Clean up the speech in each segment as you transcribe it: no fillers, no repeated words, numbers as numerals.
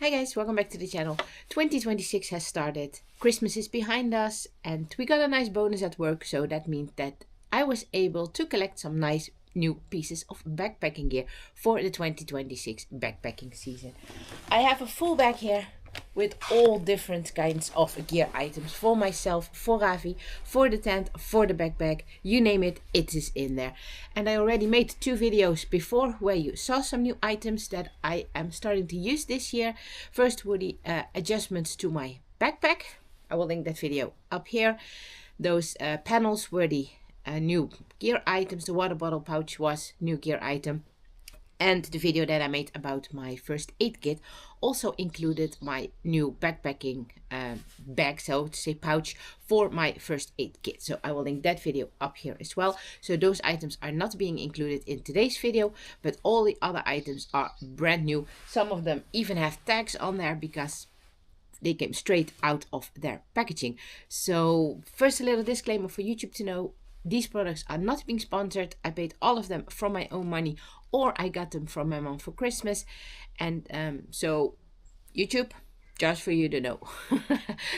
Hi guys, welcome back to the channel. 2026 has started, Christmas is behind us, and we got a nice bonus at work, so that means that I was able to collect some nice new pieces of backpacking gear for the 2026 backpacking season. I have a full bag here with all different kinds of gear items for myself, for Ravi, for the tent, for the backpack, you name it, it is in there. And I already made 2 videos before where you saw some new items that I am starting to use this year. First were the adjustments to my backpack. I will link that video up here. Those panels were the new gear items. The water bottle pouch was new gear item. And the video that I made about my first aid kit also included my new backpacking bag, so to say pouch, for my first aid kit. So I will link that video up here as well. So those items are not being included in today's video, but all the other items are brand new. Some of them even have tags on there because they came straight out of their packaging. So first, a little disclaimer for YouTube to know. These products are not being sponsored. I paid all of them from my own money, or I got them from my mom for Christmas. And so YouTube, just for you to know.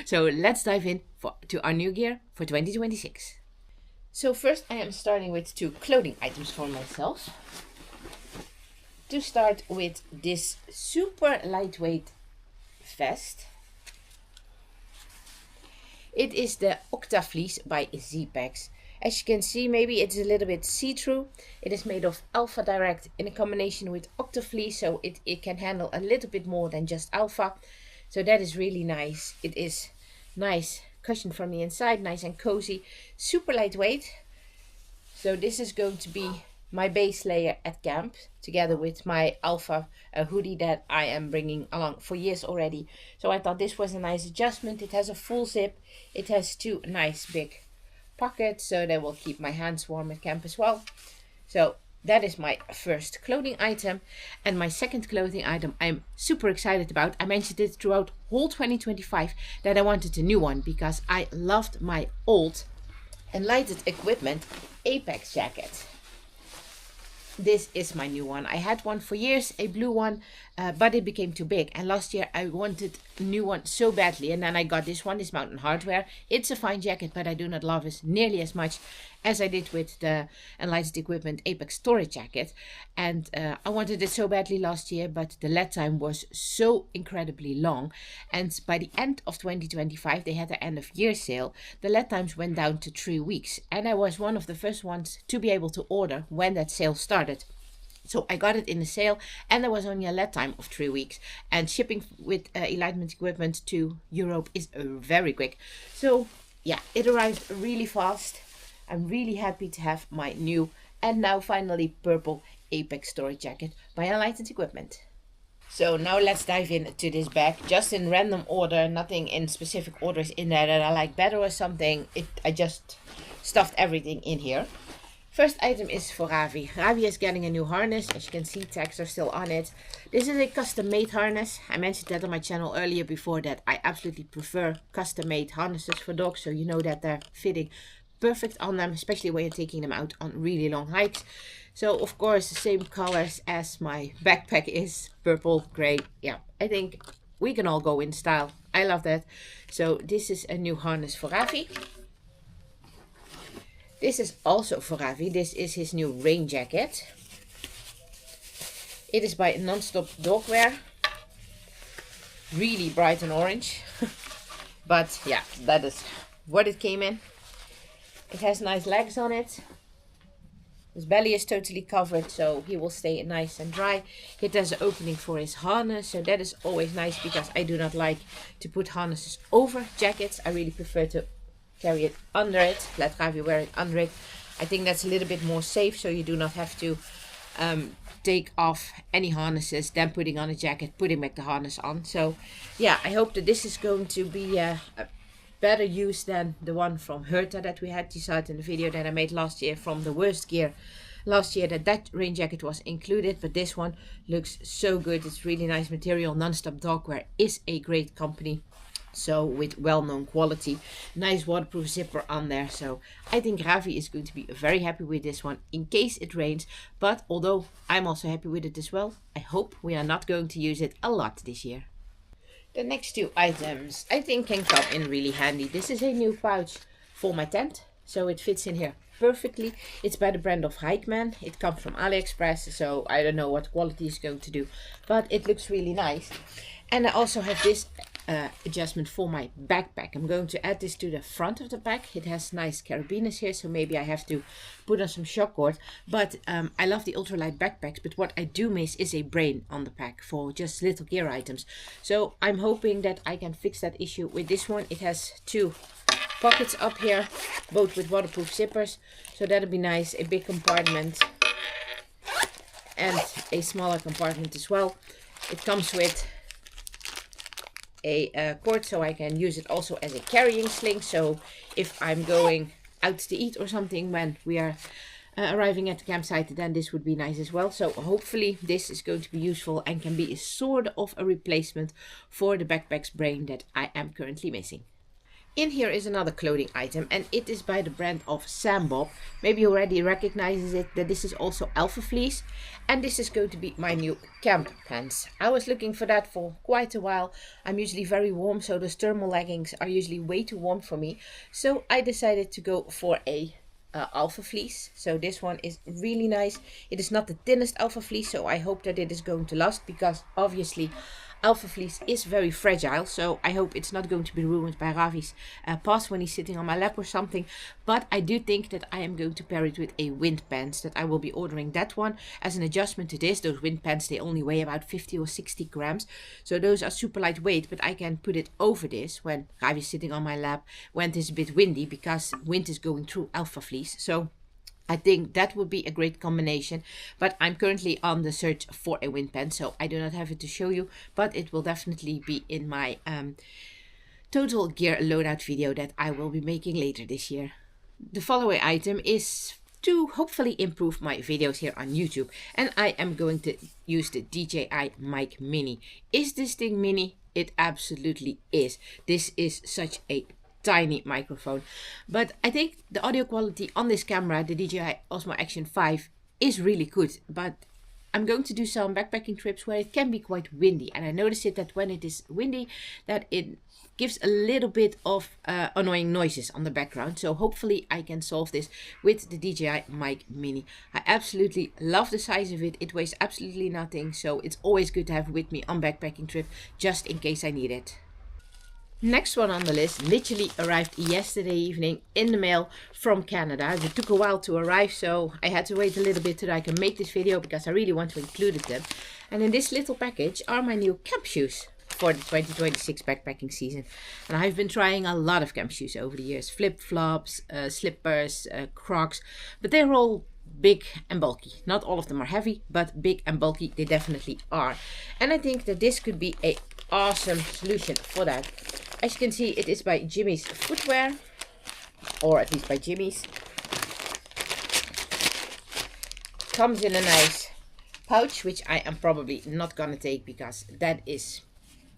So let's dive in to our new gear for 2026. So first I am starting with 2 clothing items for myself. To start with this super lightweight vest. It is the Octa fleece by Zpacks. As you can see, maybe it's a little bit see-through. It is made of Alpha Direct in a combination with Octa fleece, so it can handle a little bit more than just Alpha. So that is really nice. It is nice cushion from the inside, nice and cozy, super lightweight. So this is going to be my base layer at camp, together with my Alpha hoodie that I am bringing along for years already. So I thought this was a nice adjustment. It has a full zip. It has 2 nice big pockets, so that will keep my hands warm at camp as well. So that is my first clothing item. And my second clothing item I'm super excited about. I mentioned it throughout whole 2025 that I wanted a new one because I loved my old Enlightened Equipment Apex jacket. This is my new one. I had one for years, a blue one, but it became too big. And last year I wanted a new one so badly. And then I got this one, this Mountain Hardwear. It's a fine jacket, but I do not love it nearly as much as I did with the Enlightened Equipment Apex Storage jacket. And I wanted it so badly last year, but the lead time was so incredibly long. And by the end of 2025, they had their end of year sale. The lead times went down to 3 weeks. And I was one of the first ones to be able to order when that sale started. So I got it in the sale, and there was only a lead time of 3 weeks. And shipping with Enlightened Equipment to Europe is very quick. So yeah, it arrived really fast. I'm really happy to have my new and now finally purple Apex storage jacket by Enlightened Equipment. So now let's dive into this bag, just in random order, nothing in specific orders in there that I like better or something. I just stuffed everything in here. First item is for Ravi. Ravi is getting a new harness. As you can see, tags are still on it. This is a custom made harness. I mentioned that on my channel earlier before that I absolutely prefer custom made harnesses for dogs. So you know that they're fitting perfect on them, especially when you're taking them out on really long hikes. So of course the same colors as my backpack is, purple, gray. Yeah, I think we can all go in style. I love that. So this is a new harness for Ravi. This is also for Ravi. This is his new rain jacket. It is by Non-Stop Dogwear. Really bright and orange. But yeah, that is what it came in. It has nice legs on it. His belly is totally covered, so he will stay nice and dry. It has an opening for his harness, so that is always nice because I do not like to put harnesses over jackets. I really prefer to carry it under it, let Ravi wear it under it. I think that's a little bit more safe, so you do not have to take off any harnesses, then putting on a jacket, putting back the harness on. So yeah, I hope that this is going to be a better use than the one from Hilltop that we had. You saw it in the video that I made last year from the worst gear last year, that rain jacket was included, but this one looks so good. It's really nice material. Non-Stop Dogwear is a great company, so with well-known quality, nice waterproof zipper on there. So I think Ravi is going to be very happy with this one in case it rains. But although I'm also happy with it as well, I hope we are not going to use it a lot this year. The next two items I think can come in really handy. This is a new pouch for my tent, so it fits in here perfectly. It's by the brand of Hikeman. It comes from AliExpress, so I don't know what quality is going to do, but it looks really nice. And I also have this adjustment for my backpack. I'm going to add this to the front of the back. It has nice carabiners here, so maybe I have to put on some shock cord. But I love the ultralight backpacks, but what I do miss is a brain on the pack for just little gear items. So I'm hoping that I can fix that issue with this one. It has two pockets up here, both with waterproof zippers, so that'll be nice. A big compartment and a smaller compartment as well. It comes with a cord, so I can use it also as a carrying sling. So if I'm going out to eat or something when we are arriving at the campsite, then this would be nice as well. So hopefully this is going to be useful and can be a sort of a replacement for the backpack's brain that I am currently missing. In here is another clothing item, and it is by the brand of Sambob. Maybe you already recognizes it, that this is also alpha fleece, and this is going to be my new camp pants. I was looking for that for quite a while. I'm usually very warm, so those thermal leggings are usually way too warm for me. So I decided to go for a alpha fleece. So this one is really nice. It is not the thinnest alpha fleece, so I hope that it is going to last, because obviously alpha fleece is very fragile, so I hope it's not going to be ruined by Ravi's paws when he's sitting on my lap or something. But I do think that I am going to pair it with a wind pants, that I will be ordering that one as an adjustment to this. Those wind pants, they only weigh about 50 or 60 grams, so those are super lightweight, but I can put it over this when Ravi's sitting on my lap when it is a bit windy, because wind is going through alpha fleece. So I think that would be a great combination, but I'm currently on the search for a wind pants, so I do not have it to show you, but it will definitely be in my total gear loadout video that I will be making later this year. The following item is to hopefully improve my videos here on YouTube, and I am going to use the DJI Mic Mini. Is this thing mini? It absolutely is. This is such a tiny microphone, but I think the audio quality on this camera, the DJI Osmo Action 5, is really good. But I'm going to do some backpacking trips where it can be quite windy, and I notice it that when it is windy, that it gives a little bit of annoying noises on the background. So hopefully I can solve this with the DJI Mic Mini. I absolutely love the size of it. It weighs absolutely nothing, so it's always good to have with me on backpacking trip, just in case I need it. Next one on the list literally arrived yesterday evening in the mail from Canada. It took a while to arrive, so I had to wait a little bit till I can make this video, because I really want to include them. And in this little package are my new camp shoes for the 2026 backpacking season. And I've been trying a lot of camp shoes over the years. Flip-flops, slippers, Crocs, but they're all big and bulky. Not all of them are heavy, but big and bulky they definitely are. And I think that this could be a awesome solution for that. As you can see, it is by Jimmy's Footwear, or at least by Jimmy's. Comes in a nice pouch, which I am probably not gonna take because that is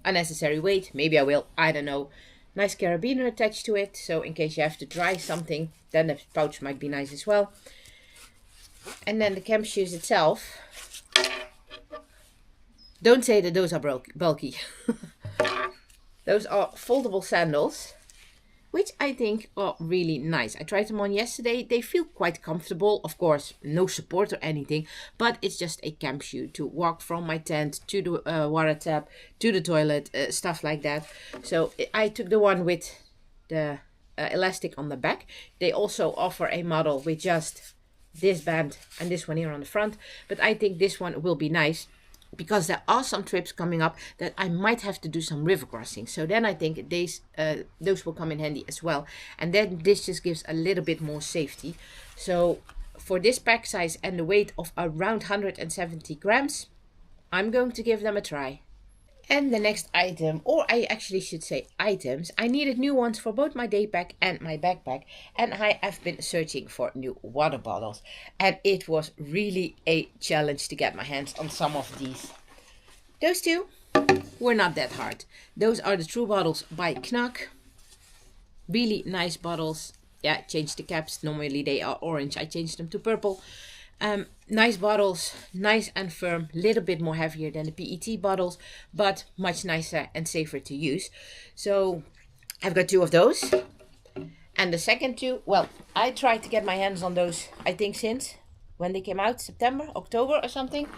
unnecessary weight. Maybe I will, I don't know. Nice carabiner attached to it, so in case you have to dry something, then the pouch might be nice as well. And then the camp shoes itself. Don't say that those are bulky. Those are foldable sandals, which I think are really nice. I tried them on yesterday. They feel quite comfortable. Of course, no support or anything, but it's just a camp shoe to walk from my tent to the water tap, to the toilet, stuff like that. So I took the one with the elastic on the back. They also offer a model with just this band and this one here on the front, but I think this one will be nice, because there are some trips coming up that I might have to do some river crossing. So then I think those will come in handy as well. And then this just gives a little bit more safety. So for this pack size and the weight of around 170 grams, I'm going to give them a try. And the next item, or I actually should say items, I needed new ones for both my day pack and my backpack. And I have been searching for new water bottles. And it was really a challenge to get my hands on some of these. Those two were not that hard. Those are the Thru bottles by Cnoc. Really nice bottles. Yeah, I changed the caps. Normally they are orange. I changed them to purple. Nice bottles, nice and firm, little bit more heavier than the PET bottles, but much nicer and safer to use. So I've got 2 of those. And the second 2, well, I tried to get my hands on those, I think since when they came out, September, October or something.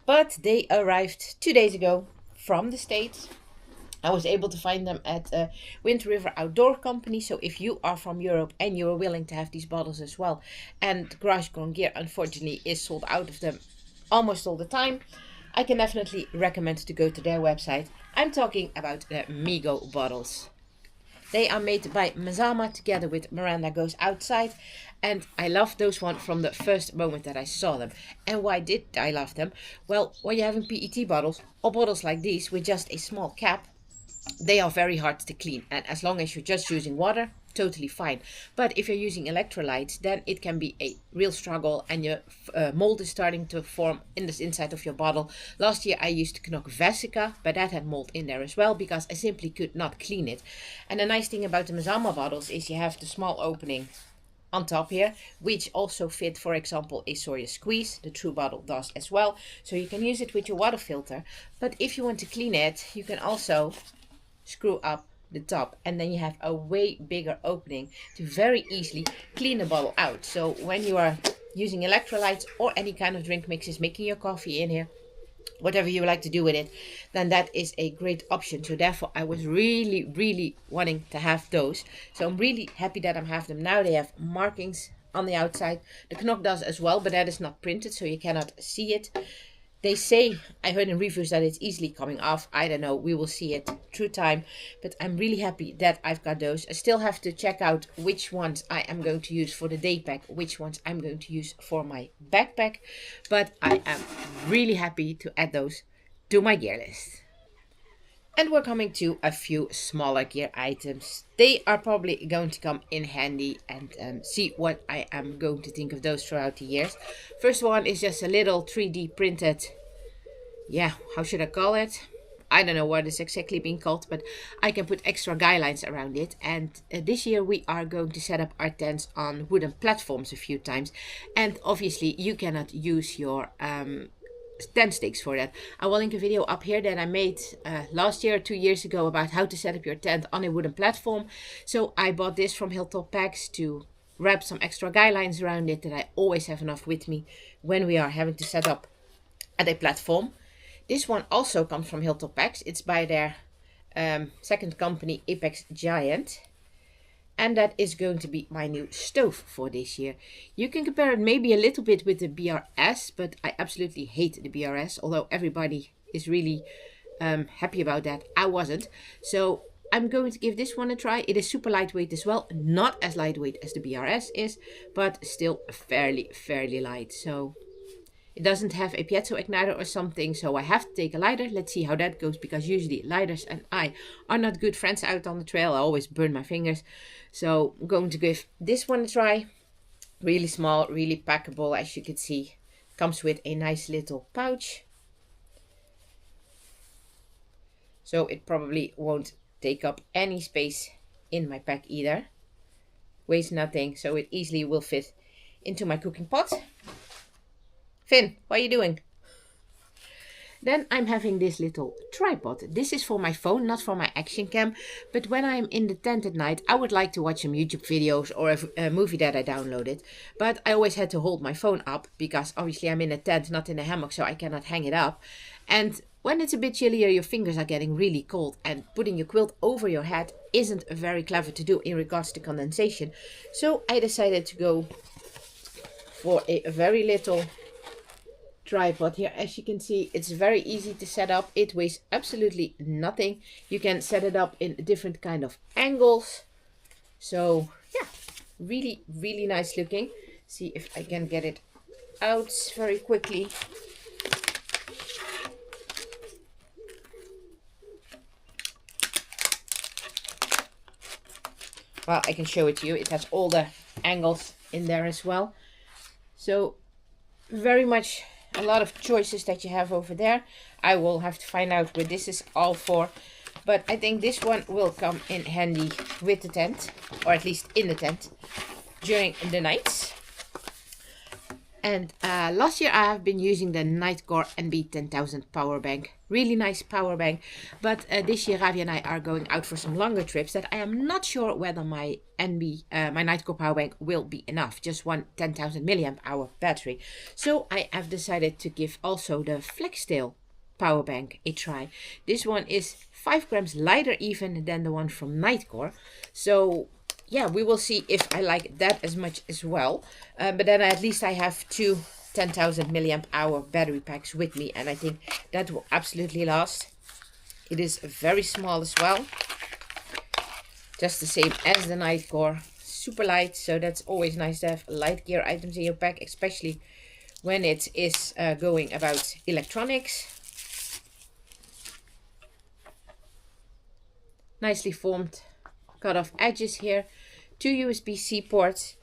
But they arrived 2 days ago from the States. I was able to find them at Wind River Outdoor Company. So if you are from Europe and you are willing to have these bottles as well, and Garage Grown Gear unfortunately is sold out of them almost all the time, I can definitely recommend to go to their website. I'm talking about the MiGo bottles. They are made by Mazama together with Miranda Goes Outside. And I love those ones from the first moment that I saw them. And why did I love them? Well, when you're having PET bottles or bottles like these with just a small cap, they are very hard to clean. And as long as you're just using water, totally fine. But if you're using electrolytes, then it can be a real struggle and your mold is starting to form in the inside of your bottle. Last year I used Cnoc Vesica, but that had mold in there as well because I simply could not clean it. And the nice thing about the Mazama bottles is you have the small opening on top here, which also fit, for example, a Sawyer squeeze. The Thru bottle does as well. So you can use it with your water filter. But if you want to clean it, you can also screw up the top, and then you have a way bigger opening to very easily clean the bottle out. So when you are using electrolytes or any kind of drink mixes, making your coffee in here, whatever you like to do with it, then that is a great option. So therefore I was really wanting to have those. So I'm really happy that I have them now. They have markings on the outside. The Cnoc does as well, but that is not printed, so you cannot see it. They say, I heard in reviews, that it's easily coming off. I don't know, we will see it through time. But I'm really happy that I've got those. I still have to check out which ones I am going to use for the day pack, which ones I'm going to use for my backpack. But I am really happy to add those to my gear list. And we're coming to a few smaller gear items. They are probably going to come in handy, and see what I am going to think of those throughout the years. First one is just a little 3D printed, yeah, how should I call it? I don't know what it's exactly being called, but I can put extra guy lines around it. And this year we are going to set up our tents on wooden platforms a few times. And obviously you cannot use your tent stakes for that. I will link a video up here that I made last year or 2 years ago about how to set up your tent on a wooden platform. So I bought this from Hilltop packs to wrap some extra guy lines around it, that I always have enough with me when we are having to set up at a platform. This one also comes from Hilltop packs. It's by their second company, Apex Giant. And that is going to be my new stove for this year. You can compare it maybe a little bit with the BRS, but I absolutely hate the BRS. Although everybody is really happy about that. I wasn't. So I'm going to give this one a try. It is super lightweight as well. Not as lightweight as the BRS is, but still fairly light. So it doesn't have a piezo igniter or something, so I have to take a lighter. Let's see how that goes, because usually lighters and I are not good friends out on the trail. I always burn my fingers. So I'm going to give this one a try. Really small, really packable, as you can see. Comes with a nice little pouch. So it probably won't take up any space in my pack either. Weighs nothing, so it easily will fit into my cooking pot. Finn, what are you doing? Then I'm having this little tripod. This is for my phone, not for my action cam. But when I'm in the tent at night, I would like to watch some YouTube videos or a movie that I downloaded. But I always had to hold my phone up because obviously I'm in a tent, not in a hammock, so I cannot hang it up. And when it's a bit chillier, your fingers are getting really cold, and putting your quilt over your head isn't very clever to do in regards to condensation. So I decided to go for a very little tripod here. As you can see, it's very easy to set up. It weighs absolutely nothing. You can set it up in different kind of angles. So yeah, really nice looking. See if I can get it out very quickly. Well, I can show it to you. It has all the angles in there as well. So very much a lot of choices that you have over there. I will have to find out what this is all for. But I think this one will come in handy with the tent. Or at least in the tent during the nights. And last year I have been using the Nightcore NB10000 power bank. Really nice power bank. But this year Ravi and I are going out for some longer trips that I am not sure whether my my Nightcore power bank will be enough. Just one 10,000 milliamp hour battery. So I have decided to give also the Flextail power bank a try. This one is 5 grams lighter even than the one from Nightcore. So yeah, we will see if I like that as much as well. But then at least I have two 10,000 milliamp hour battery packs with me, and I think that will absolutely last. It is very small as well, just the same as the Nightcore. Super light, so that's always nice to have light gear items in your pack, especially when it is going about electronics. Nicely formed cut off edges here, 2 USB-C ports,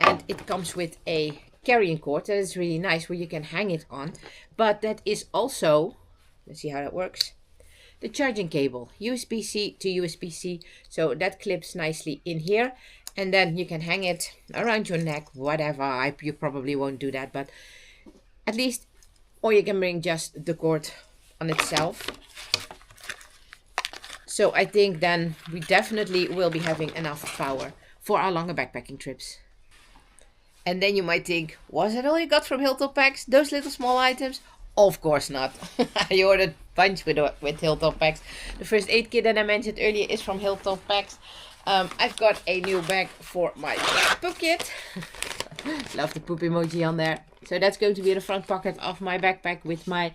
and it comes with a carrying cord that is really nice where you can hang it on. But that is also, let's see how that works, the charging cable, USB-C to USB-C, so that clips nicely in here, and then you can hang it around your neck, whatever. You probably won't do that, but at least, or you can bring just the cord on itself. So I think then we definitely will be having enough power for our longer backpacking trips. And then you might think, was that all you got from Hilltop packs? Those little small items? Of course not. I ordered a bunch with Hilltop packs. The first aid kit that I mentioned earlier is from Hilltop packs. I've got a new bag for my poop kit. Love the poop emoji on there. So that's going to be in the front pocket of my backpack with my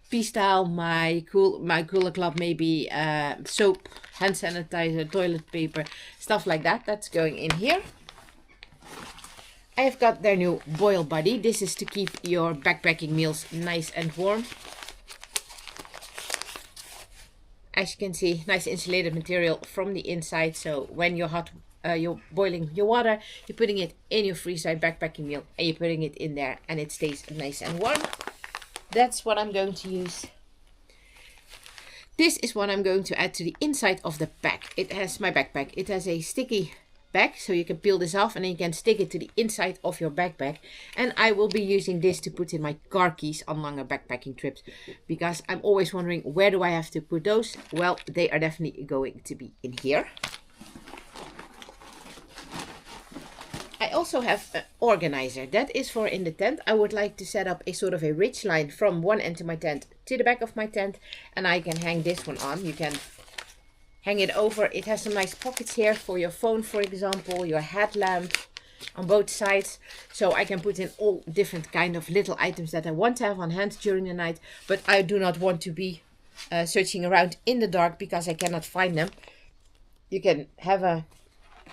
peace towel, my cooler club, maybe soap, hand sanitizer, toilet paper, stuff like that. That's going in here. I have got their new boil buddy. This is to keep your backpacking meals nice and warm. As you can see, nice insulated material from the inside. So when you're boiling your water, you're putting it in your freeze-dried backpacking meal and you're putting it in there and it stays nice and warm. That's what I'm going to use. This is what I'm going to add to the inside of the pack. It has my backpack. It has a sticky back, so you can peel this off and then you can stick it to the inside of your backpack. And I will be using this to put in my car keys on longer backpacking trips, because I'm always wondering, where do I have to put those? Well, they are definitely going to be in here. I also have an organizer. That is for in the tent. I would like to set up a sort of a ridge line from one end of my tent to the back of my tent, and I can hang this one on. You can hang it over. It has some nice pockets here for your phone, for example, your headlamp on both sides. So I can put in all different kind of little items that I want to have on hand during the night, but I do not want to be searching around in the dark because I cannot find them. You can have a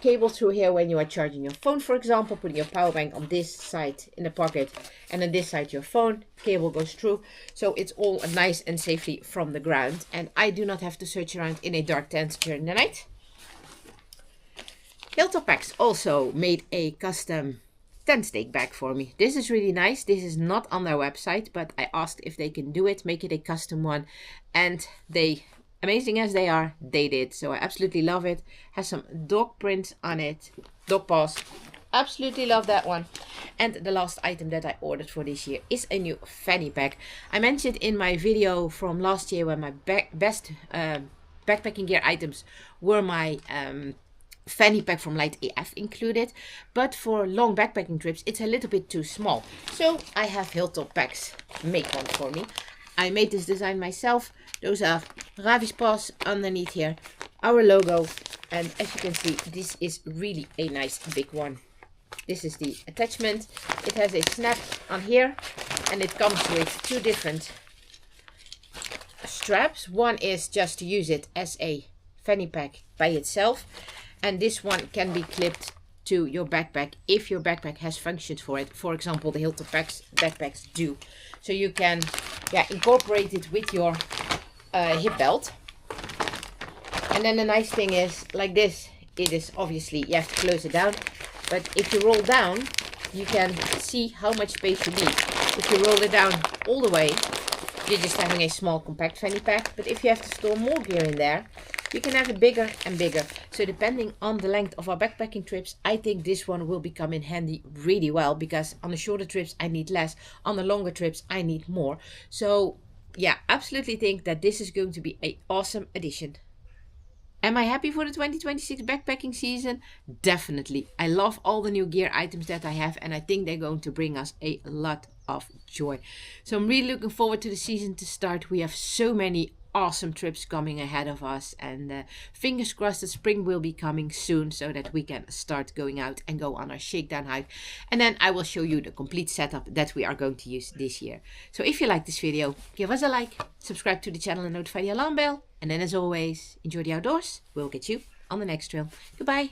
cable through here when you are charging your phone, for example, putting your power bank on this side in the pocket and on this side your phone, cable goes through, so it's all nice and safely from the ground, and I do not have to search around in a dark tent during the night. Hilltop Packs also made a custom tent stake bag for me. This is really nice. This is not on their website, but I asked if they can do it, make it a custom one, and they, amazing as they are, they did. So I absolutely love it. Has some dog prints on it, dog paws. Absolutely love that one. And the last item that I ordered for this year is a new fanny pack. I mentioned in my video from last year when my best backpacking gear items were my fanny pack from Light AF included, but for long backpacking trips it's a little bit too small. So I have Hilltop Packs make one for me. I made this design myself. Those are Ravi's paws underneath here, our logo, and as you can see, this is really a nice big one. This is the attachment. It has a snap on here, and it comes with two different straps. One is just to use it as a fanny pack by itself, and this one can be clipped to your backpack if your backpack has functions for it. For example, the Hilltop Packs backpacks do. So you can incorporate it with your hip belt. And then the nice thing is, like this, it is obviously, you have to close it down. But if you roll down, you can see how much space you need. If you roll it down all the way, you're just having a small compact fanny pack. But if you have to store more gear in there, You can have it bigger and bigger. So depending on the length of our backpacking trips, I think this one will become in handy really well, because on the shorter trips I need less, on the longer trips I need more. So yeah, absolutely think that this is going to be an awesome addition. Am I happy for the 2026 backpacking season? Definitely. I love all the new gear items that I have, and I think they're going to bring us a lot of joy. So I'm really looking forward to the season to start. We have so many awesome trips coming ahead of us, and fingers crossed that spring will be coming soon so that we can start going out and go on our shakedown hike. And then I will show you the complete setup that we are going to use this year. So if you like this video, give us a like, subscribe to the channel and notify the alarm bell. And then as always, enjoy the outdoors. We'll get you on the next trail. Goodbye.